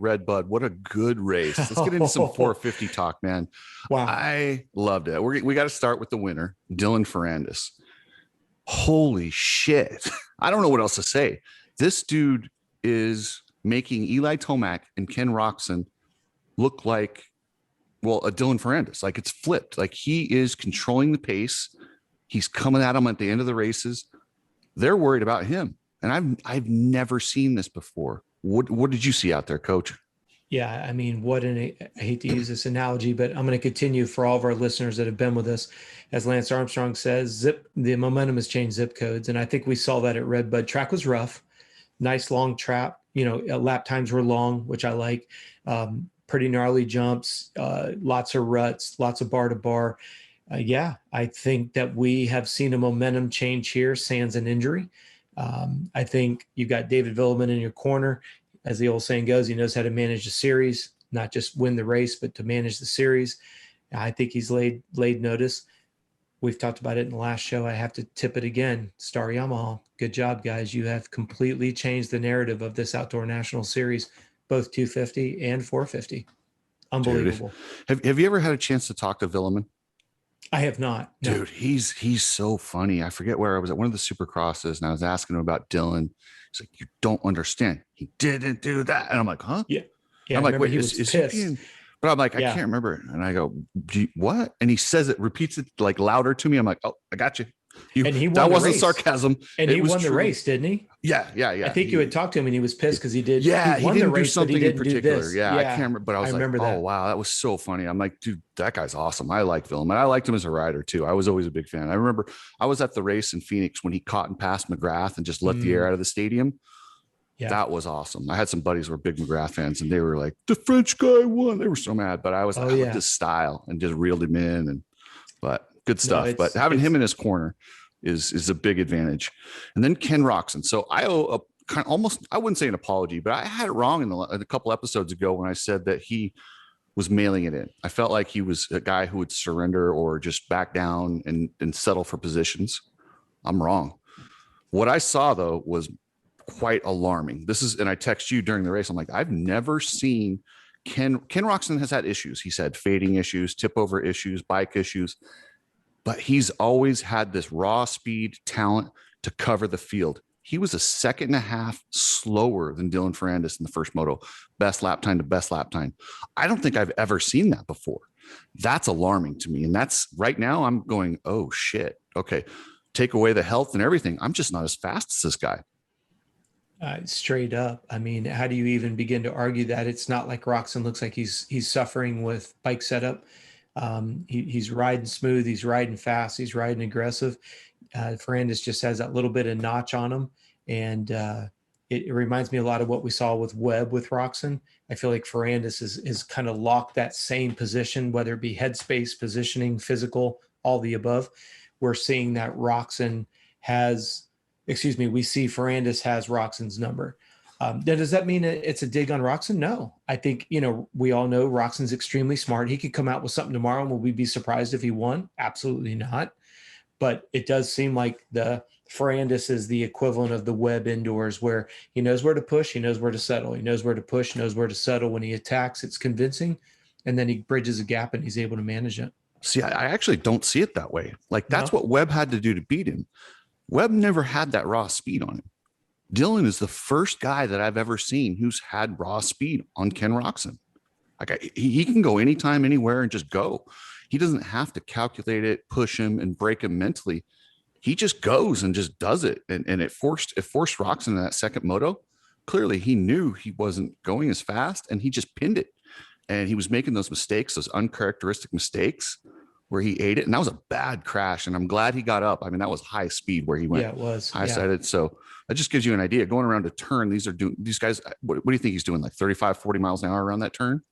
Red Bud. What a good race. Let's get into some 450 talk, man. Wow. I loved it. We got to start with the winner, Dylan Ferrandis. Holy shit. I don't know what else to say. This dude is making Eli Tomac and Ken Roczen look like, well, a Dylan Ferrandis. Like, it's flipped. Like, he is controlling the pace. He's coming at them at the end of the races. They're worried about him. And I've never seen this before. What did you see out there, Coach? Yeah, I mean, I hate to use this analogy, but I'm going to continue for all of our listeners that have been with us. As Lance Armstrong says, the momentum has changed zip codes. And I think we saw that at Red Bud. Track was rough, nice long trap. Lap times were long, which I like. Pretty gnarly jumps, lots of ruts, lots of bar to bar. Yeah, I think that we have seen a momentum change here, sans an injury. I think you've got David Villeman in your corner. As the old saying goes, he knows how to manage the series, not just win the race, but to manage the series. I think he's laid notice. We've talked about it in the last show. I have to tip it again. Star Yamaha, good job, guys. You have completely changed the narrative of this Outdoor National Series, both 250 and 450. Unbelievable. Dude, have you ever had a chance to talk to Villeman? I have not. No. Dude, he's so funny. I forget where I was at one of the Supercrosses, and I was asking him about Dylan. He's like, "You don't understand. He didn't do that." And I'm like, "Huh?" Yeah. I'm like, "Wait, is he being?" But I'm like, I can't remember. And I go, "What?" And he says it, repeats it like louder to me. I'm like, "Oh, I got you." And he won that wasn't sarcasm. And he won the race, didn't he? Yeah. I think you had talked to him and he was pissed because he did. Yeah, he didn't do something in particular. Yeah, I can't remember, but I was like, oh, wow, that was so funny. I'm like, dude, that guy's awesome. I like Villeman. I liked him as a rider too. I was always a big fan. I remember I was at the race in Phoenix when he caught and passed McGrath and just let the air out of the stadium. Yeah. That was awesome. I had some buddies who were big McGrath fans and they were like, the French guy won. They were so mad, but I was like, his style and just reeled him in. But good stuff. No, but having him in his corner is a big advantage. And then Ken Roczen. So I owe a kind of almost, I wouldn't say an apology, but I had it wrong in a couple episodes ago when I said that he was mailing it in. I felt like he was a guy who would surrender or just back down and settle for positions. I'm wrong. What I saw though was quite alarming. And I text you during the race. I'm like, I've never seen Ken Roczen has had issues. He's had fading issues, tip over issues, bike issues, but he's always had this raw speed talent to cover the field. He was a second and a half slower than Dylan Ferrandis in the first moto, best lap time to best lap time. I don't think I've ever seen that before. That's alarming to me. And that's right now I'm going, oh shit. Okay. Take away the health and everything. I'm just not as fast as this guy. Straight up. I mean, how do you even begin to argue that? It's not like Roczen looks like he's suffering with bike setup. He's riding smooth. He's riding fast. He's riding aggressive. Ferrandis just has that little bit of notch on him. And it reminds me a lot of what we saw with Webb with Roczen. I feel like Ferrandis is kind of locked that same position, whether it be headspace, positioning, physical, all the above. We're seeing that we see Ferrandis has Roxon's number. Now, does that mean it's a dig on Roczen? No. I think, we all know Roxon's extremely smart. He could come out with something tomorrow and will we be surprised if he won? Absolutely not. But it does seem like the Ferrandis is the equivalent of the Webb indoors where he knows where to push, he knows where to settle. He knows where to push, knows where to settle. When he attacks, it's convincing. And then he bridges a gap and he's able to manage it. See, I actually don't see it that way. Like that's what Webb had to do to beat him. Webb never had that raw speed on him. Dylan is the first guy that I've ever seen who's had raw speed on Ken Roczen. Like he can go anytime, anywhere and just go. He doesn't have to calculate it, push him and break him mentally. He just goes and just does it. And it forced Roczen in that second moto. Clearly he knew he wasn't going as fast and he just pinned it. And he was making those mistakes, those uncharacteristic mistakes where he ate it. And that was a bad crash. And I'm glad he got up. I mean, that was high speed where he went. Yeah, it was high-sided. So that just gives you an idea going around a turn. These guys, what do you think he's doing? Like 35, 40 miles an hour around that turn?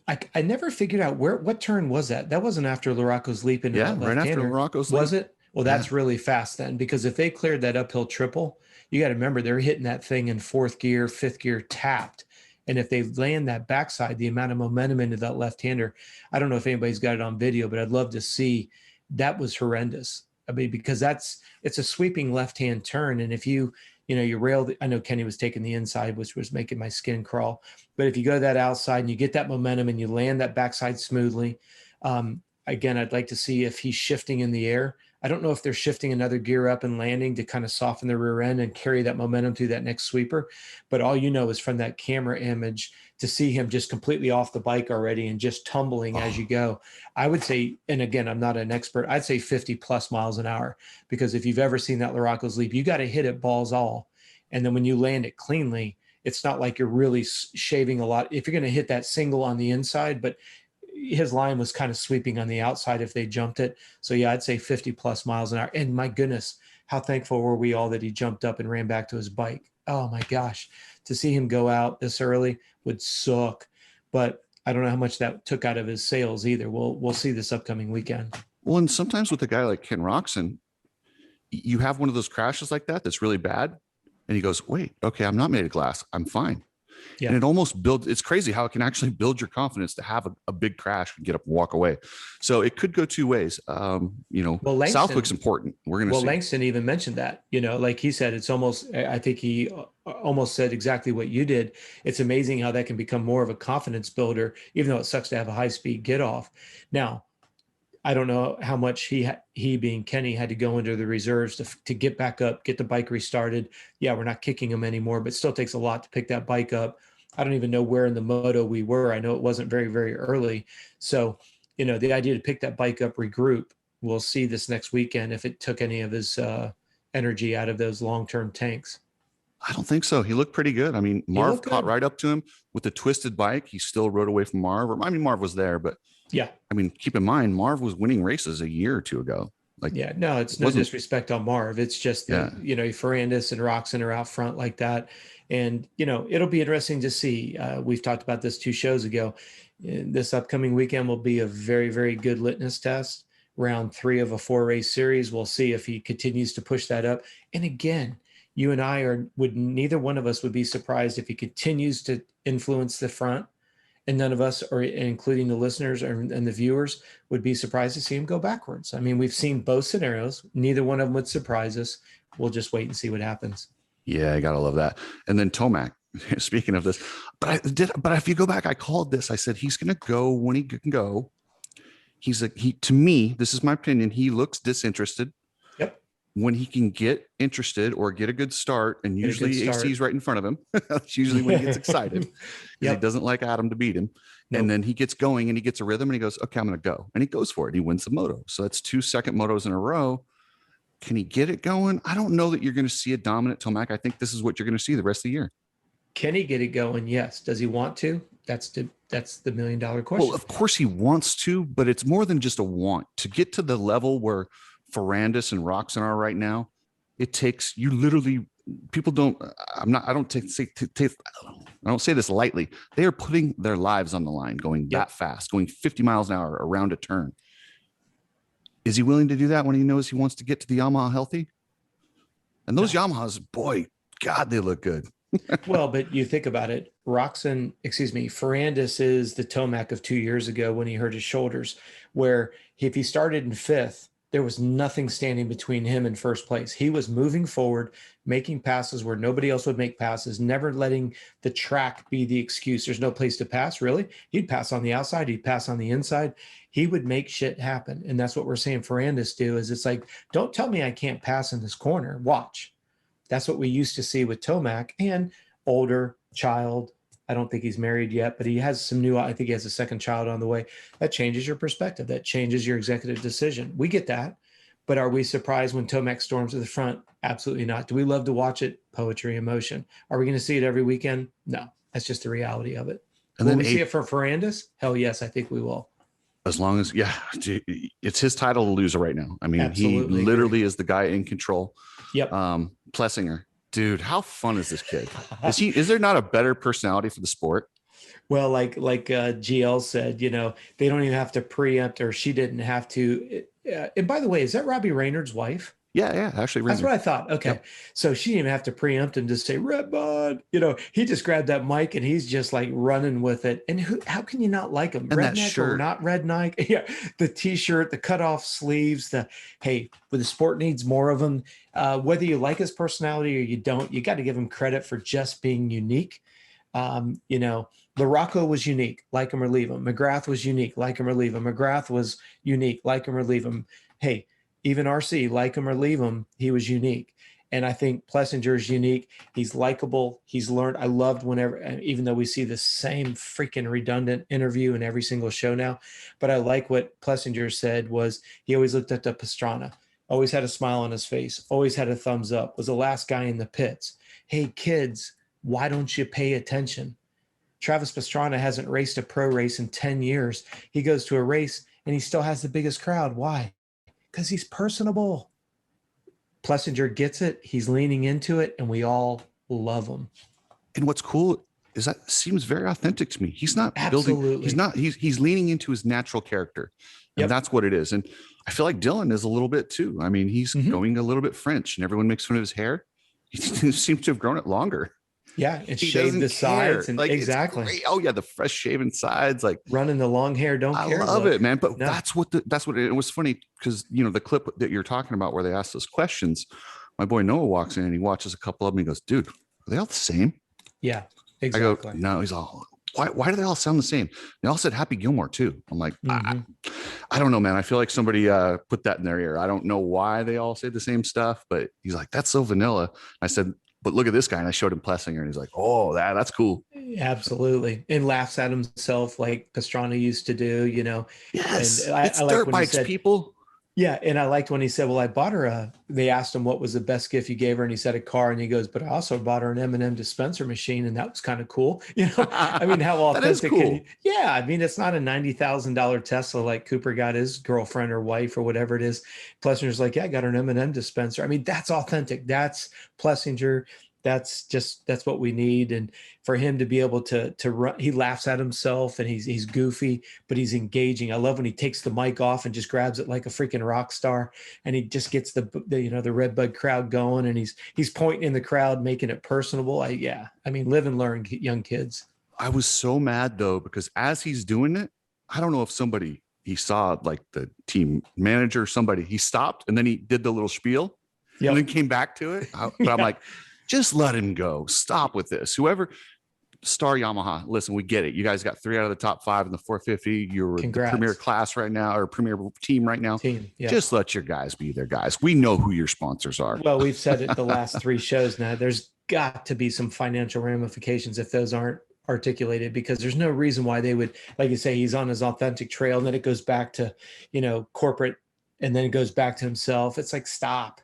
I never figured out what turn was that? That wasn't after Larocco's leap into that right after Larocco's leap. Was it? Well, that's really fast then, because if they cleared that uphill triple, you got to remember they're hitting that thing in fourth gear, fifth gear tapped. And if they land that backside, the amount of momentum into that left-hander, I don't know if anybody's got it on video, but I'd love to see. That was horrendous. I mean, because it's a sweeping left-hand turn. And if you you railed. I know Kenny was taking the inside, which was making my skin crawl. But if you go that outside and you get that momentum and you land that backside smoothly, again, I'd like to see if he's shifting in the air. I don't know if they're shifting another gear up and landing to kind of soften the rear end and carry that momentum through that next sweeper. But all you know is from that camera image to see him just completely off the bike already and just tumbling as you go. I would say, and again, I'm not an expert, I'd say 50 plus miles an hour, because if you've ever seen that Larocco's Leap, you got to hit it balls all. And then when you land it cleanly, it's not like you're really shaving a lot. If you're going to hit that single on the inside, but his line was kind of sweeping on the outside if they jumped it. So yeah, I'd say 50 plus miles an hour. And my goodness, how thankful were we all that he jumped up and ran back to his bike. Oh my gosh, to see him go out this early would suck. But I don't know how much that took out of his sales either. We'll see this upcoming weekend. Well, and sometimes with a guy like Ken Roczen, you have one of those crashes like that that's really bad. And he goes, wait, okay, I'm not made of glass. I'm fine. Yeah. And it almost builds, it's crazy how it can actually build your confidence to have a big crash and get up and walk away. So it could go two ways. Southwick's important. We're going to see. Langston even mentioned that, like he said, it's almost, I think he almost said exactly what you did. It's amazing how that can become more of a confidence builder, even though it sucks to have a high speed get off. Now, I don't know how much he being Kenny had to go into the reserves to get back up, get the bike restarted. Yeah, we're not kicking him anymore, but still takes a lot to pick that bike up. I don't even know where in the moto we were. I know it wasn't very, very early. So, the idea to pick that bike up, regroup, we'll see this next weekend if it took any of his energy out of those long-term tanks. I don't think so. He looked pretty good. I mean, Marv caught right up to him with the twisted bike. He still rode away from Marv. I mean, Marv was there, but yeah. I mean, keep in mind, Marv was winning races a year or two ago. No, it's no disrespect on Marv. It's just that, Ferrandis and Roczen are out front like that. And, it'll be interesting to see. We've talked about this 2 shows ago. This upcoming weekend will be a very, very good litmus test. Round 3 of a 4-race series. We'll see if he continues to push that up. And again, you and I neither one of us would be surprised if he continues to influence the front. And none of us, or including the listeners and the viewers, would be surprised to see him go backwards. I mean, we've seen both scenarios. Neither one of them would surprise us. We'll just wait and see what happens. Yeah, I gotta love that. And then Tomac, speaking of this, but if you go back, I called this. I said he's gonna go when he can go. To me, this is my opinion. He looks disinterested. Yep. When he can get interested or get a good start, and usually AC's right in front of him. That's usually when he gets excited, because he doesn't like Adam to beat him. Nope. And then he gets going and he gets a rhythm and he goes, okay, I'm going to go. And he goes for it. He wins the moto. So that's 2 second motos in a row. Can he get it going? I don't know that you're going to see a dominant Tomac. I think this is what you're going to see the rest of the year. Can he get it going? Yes. Does he want to? That's the $1 million question. Well, of course he wants to, but it's more than just a want. To get to the level where Ferrandis and Roczen are right now, it takes you literally. People don't. I don't say this lightly. They are putting their lives on the line, going that fast, going 50 miles an hour around a turn. Is he willing to do that when he knows he wants to get to the Yamaha healthy? And those Yamahas, boy, God, they look good. Well, but you think about it. Ferrandis is the Tomac of 2 years ago when he hurt his shoulders, where if he started in 5th, there was nothing standing between him and first place. He was moving forward, making passes where nobody else would make passes, never letting the track be the excuse. There's no place to pass, really. He'd pass on the outside. He'd pass on the inside. He would make shit happen. And that's what we're seeing Ferrandis do, is it's like, don't tell me I can't pass in this corner. Watch. That's what we used to see with Tomac, and older child. I don't think he's married yet, but he has some I think he has a second child on the way. That changes your perspective. That changes your executive decision. We get that. But are we surprised when Tomac storms to the front? Absolutely not. Do we love to watch it? Poetry, emotion. Are we going to see it every weekend? No. That's just the reality of it. And will we see it for Ferrandis? Hell yes, I think we will. As long as, it's his title to lose right now. I mean, absolutely. He literally is the guy in control. Yep. Plessinger. Dude, how fun is this kid? Is there not a better personality for the sport? Well, like GL said, they don't even have to preempt, or she didn't have to. And by the way, is that Robbie Reynolds' wife? Yeah. Actually, That's Ringer. what I thought. Okay. Yep. So she didn't even have to preempt him to say Red Bud. He just grabbed that mic and he's just like running with it. And how can you not like him? And that Redneck or shirt. not redneck? Yeah. The t-shirt, the cutoff sleeves, hey, the sport needs more of them. Whether you like his personality or you don't, you got to give him credit for just being unique. The Rocco was unique, like him or leave him. McGrath was unique, like him or leave him. McGrath was unique, like him or leave him. Hey, even RC, like him or leave him, he was unique. And I think Plessinger is unique. He's likable. He's learned. I loved whenever, even though we see the same freaking redundant interview in every single show now, but I like what Plessinger said was he always looked at the Pastrana, always had a smile on his face, always had a thumbs up, was the last guy in the pits. Hey, kids, why don't you pay attention? Travis Pastrana hasn't raced a pro race in 10 years. He goes to a race and he still has the biggest crowd. Why? Because he's personable. Plessinger gets it. He's leaning into it, and we all love him. And what's cool is that seems very authentic to me. He's not Absolutely. He's leaning into his natural character. And that's what it is. And I feel like Dylan is a little bit too. I mean, he's going a little bit French and everyone makes fun of his hair. He seems to have grown it longer. Yeah, and shaved the sides and like, exactly. Oh yeah, the fresh shaven sides, like running the long hair. Don't care. I love it, man. But that's what it was funny because the clip that you're talking about where they ask those questions, my boy Noah walks in and he watches a couple of them. He goes, "Dude, are they all the same?" Yeah, exactly. I go, "No." He's all, "Why do they all sound the same?" They all said Happy Gilmore too. I'm like, I don't know, man. I feel like somebody put that in their ear. I don't know why they all say the same stuff, but he's like, "That's so vanilla." I said, "But look at this guy." And I showed him Plessinger and he's like, "Oh, that's cool." Absolutely. And laughs at himself like Pastrana used to do, Yes. And it's dirt bikes, people. Yeah. And I liked when he said, well, I bought her they asked him what was the best gift you gave her. And he said a car. And he goes, but I also bought her an M&M dispenser machine. And that was kind of cool. I mean, how authentic cool. can you? Yeah. I mean, it's not a $90,000 Tesla like Cooper got his girlfriend or wife or whatever it is. Plessinger's like, yeah, I got her an M&M dispenser. I mean, that's authentic. That's Plessinger. That's what we need. And for him to be able to run, he laughs at himself and he's goofy, but he's engaging. I love when he takes the mic off and just grabs it like a freaking rock star. And he just gets the Red Bud crowd going and he's pointing in the crowd, making it personable. I mean, live and learn, young kids. I was so mad though, because as he's doing it, I don't know if he saw like the team manager, he stopped and then he did the little spiel and then came back to it. But I'm like, just let him go. Stop with this. Whoever, Star Yamaha, listen, we get it. You guys got 3 out of the top 5 in the 450. You're the premier class right now, or premier team right now. Just let your guys be their guys. We know who your sponsors are. Well, we've said it the last 3 shows now. There's got to be some financial ramifications if those aren't articulated, because there's no reason why they would, like you say, he's on his authentic trail and then it goes back to, corporate and then it goes back to himself. It's like, stop.